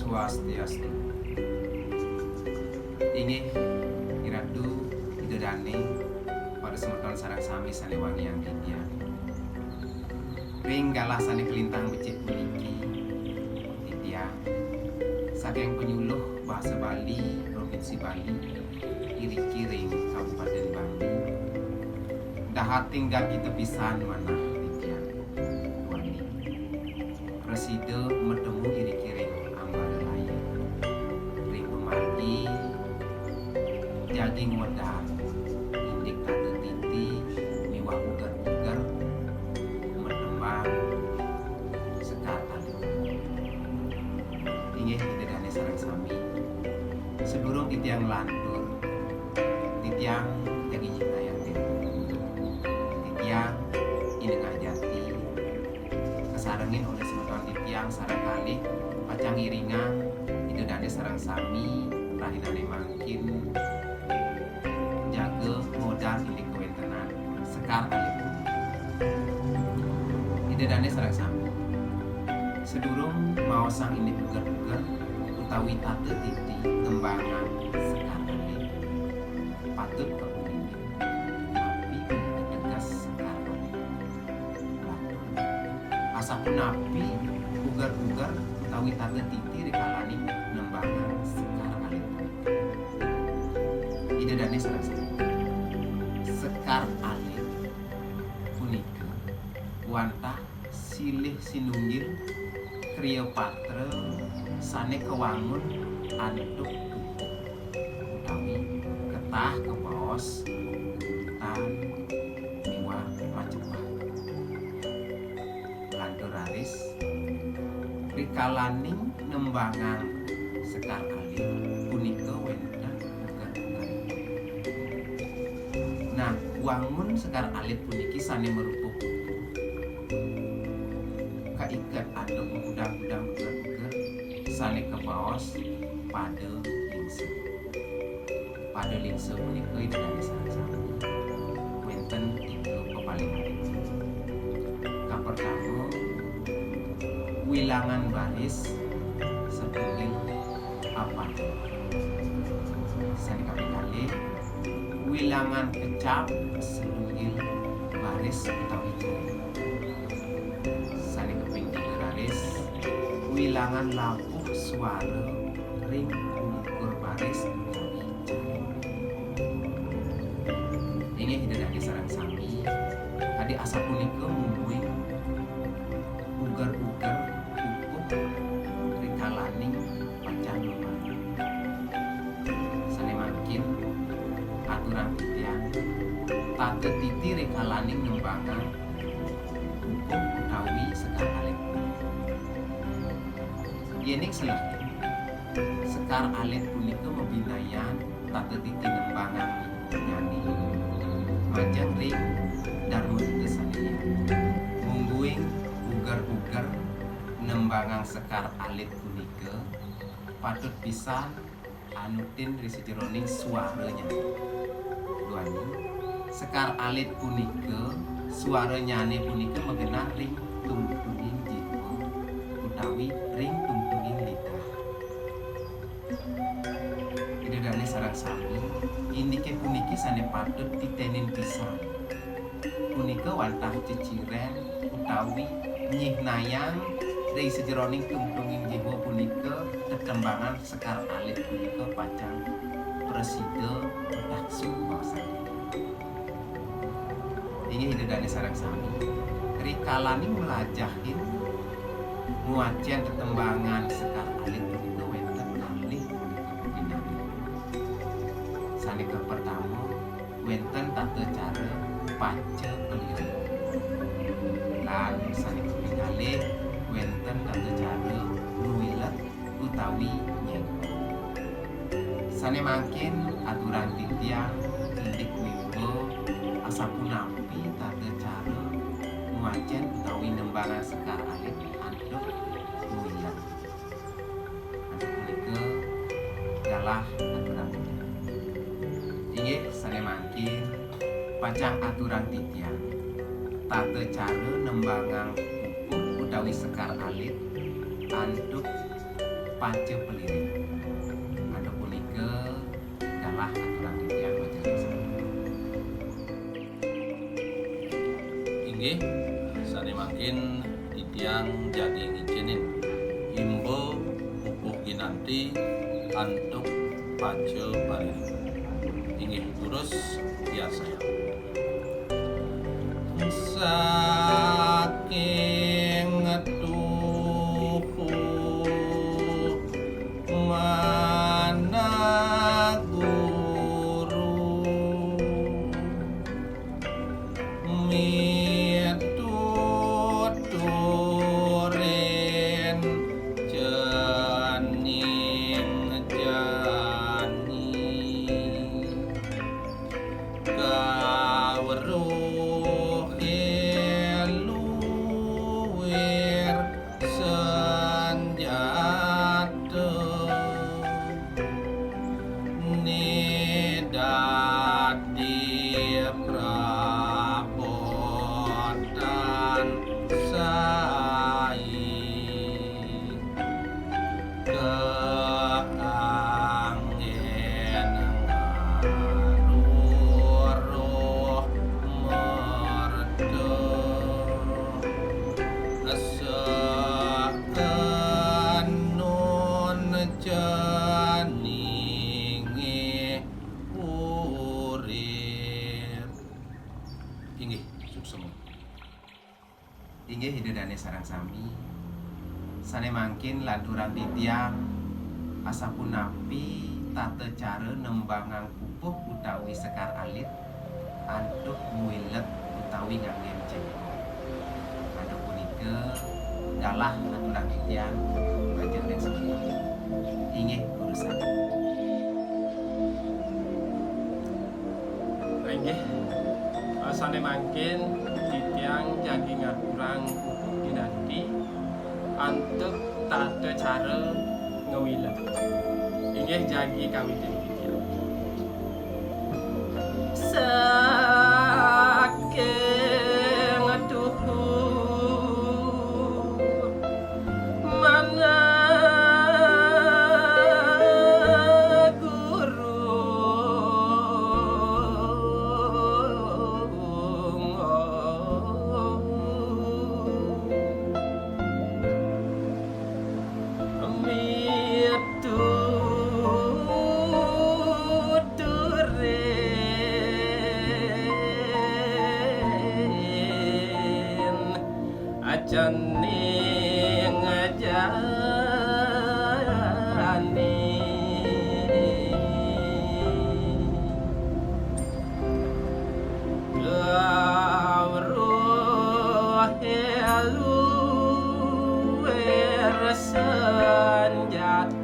Swastiastu. Inggih iratu idodane pada semeton sareng sami salewangi yang ditya. Ring galah sane kelintang becik puniki ditya. Saking penyuluh bahasa Bali Provinsi Bali iriki ring Kabupaten Bali. Dahat tinggal kita pisan manah ditya. Wani. Preside metemu iriki ring Ambaralaya. Ring pemargi daging wedar indik tatu titi miwah ugar-ugar menembang sekar alit. Inggih idedane sareng sami sedurung titiang lantur titiang jagi nyiptayang titiang inengah jati kesarengin oleh semeton titiang sareng kalih pacang iringan idedane sareng sami rahinane mangkin jaga modal ini kewentenan sekar alit. Idedane sareng sami sedurung maosang ini bugar-bugar utawi tate titi tembangan sekar alit patut kepuningin tapi tegas sekar alit latun asapun api bugar-bugar utawi tate titi rekalani nembangan sekar alit. Idedane sareng sami sekar alit punika wantah silih sinunggil kriya patra sane kewangun antuk tubuh utawi ketah kepaos tan miwah macepah lantur aris rikalaning nembangan sekar alit punika wenten ugar-ugar. Nah, wangun sekar alit puniki sane merupa kaiket adem udang-udang ugar-ugar sane kebaos pada lingse. Pada lingse punika idedane sareng sami wenten tiga pepalingan. Kang pertama wilangan baris setunggal apa sane kaping kalih wilangan kecap setunggal baris utawi jari. Sane kaping tiga baris wilangan lampuh suara ring ukur baris utawi jari. Inggih idedane sareng sami tadi asa punika mungguing ugar-ugar pupuk rikalaning pacang lumah. Sane mangkin aturan titian tate titi rikalaning nembangan pupuk utawi sekar alit. Yening selahnya sekar alit punika mebinayan tate titi nembangan nyani majang ring darmu titi sanenya mungguing ugar-ugar nembangan sekar alit punika patut pisan anutin risijeroning suaranya. Duani sekar alit punika suara nyane punika mengenah ring tungtunging jiwa utawi ring tungtunging lidah. Idedane sareng sami indike puniki sane patut titenin pisan. Punika wantah ciciren utawi nyihnayang ring sejeroning tungtunging jiwa punika tetembangan sekar alit punika pacang preside taksu bawasane. Inggih idedane sareng sami rikalaning melajahin muacian tetembangan sekar alit punika wenten kalih pinami. Sanika pertama wenten tata cara paca peliri lan sanika kalih wenten tata cara nuwilet utawi nyengko. Sane mangkin aturan titiang indik wimbo asapunapi tata cara muacian utawi nembangan sekar alit anduk nuwilet. Anduk punika galah aturan titiang. Inggih sane mangkin pacang aturan titiang tata cara nembangan pupuk utawi sekar alit anduk pace pelirik. Ada punika dalah aturan titiang majelis. Inggih sanemangkin titiang jadi ngijinin imbo pupuh ginanti antuk pace pelirik. Inggih terus biasa ya. Saking tuhu mana guru mituturin janing jani kawruh eluwir senjata nidadi prabotan saing keangin ngaruruh merdu sekenun janingi urip. Inggih suksema. Inggih hidudane sareng sami. Sanemangkin laduran titiang asapunapi tate cara nembangang pupuh utawi sekar alit antuk muilet utawi nganggen jengkol. Ada punika dalah aturan titiang majelis sebentar. Inggih urusan. Inggih sanemangkin titiang jagi ngaturang pupuh ginanti antuk tata cara ngewilet. Inggih jagi kawitin titiang. Saking tuhu mana janing jani kawruh eluwir senjata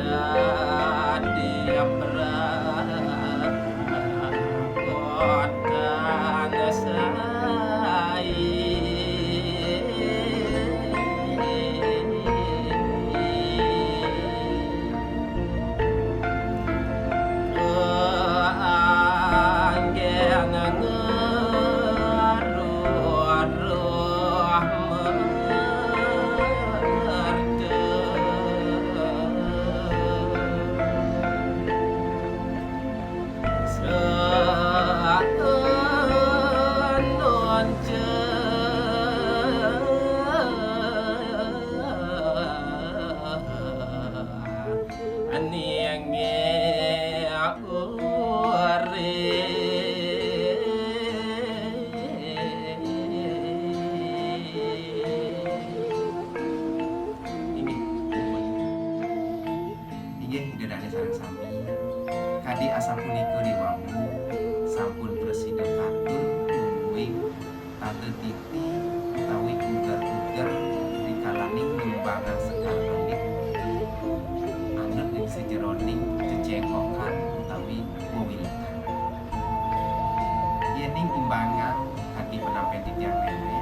dadi prabotan saing ngaruruh merdu sekenun janingi Inggih hidudane sareng sami. Kadi asapunika diwawu sampun presiden katur mungguing tante titi utawi uger-uger dikalaning nembangan sekar alit anut ing sejeroning jejengkokan utawi wewiletan. Yening imbangan kadi penampen titiang lele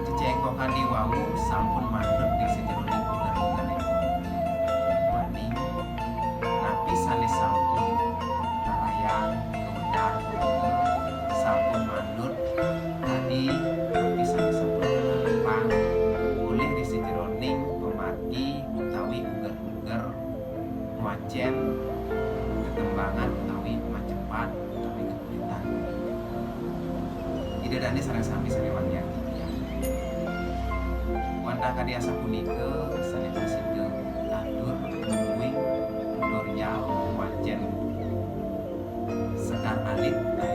jejengkokan diwawu sampun mandut ing sejeroning uger-uger itu. Wani napi sanes sampun Nah kadiasa punika sanepasite kadur muing dorial wajen sekar alit nah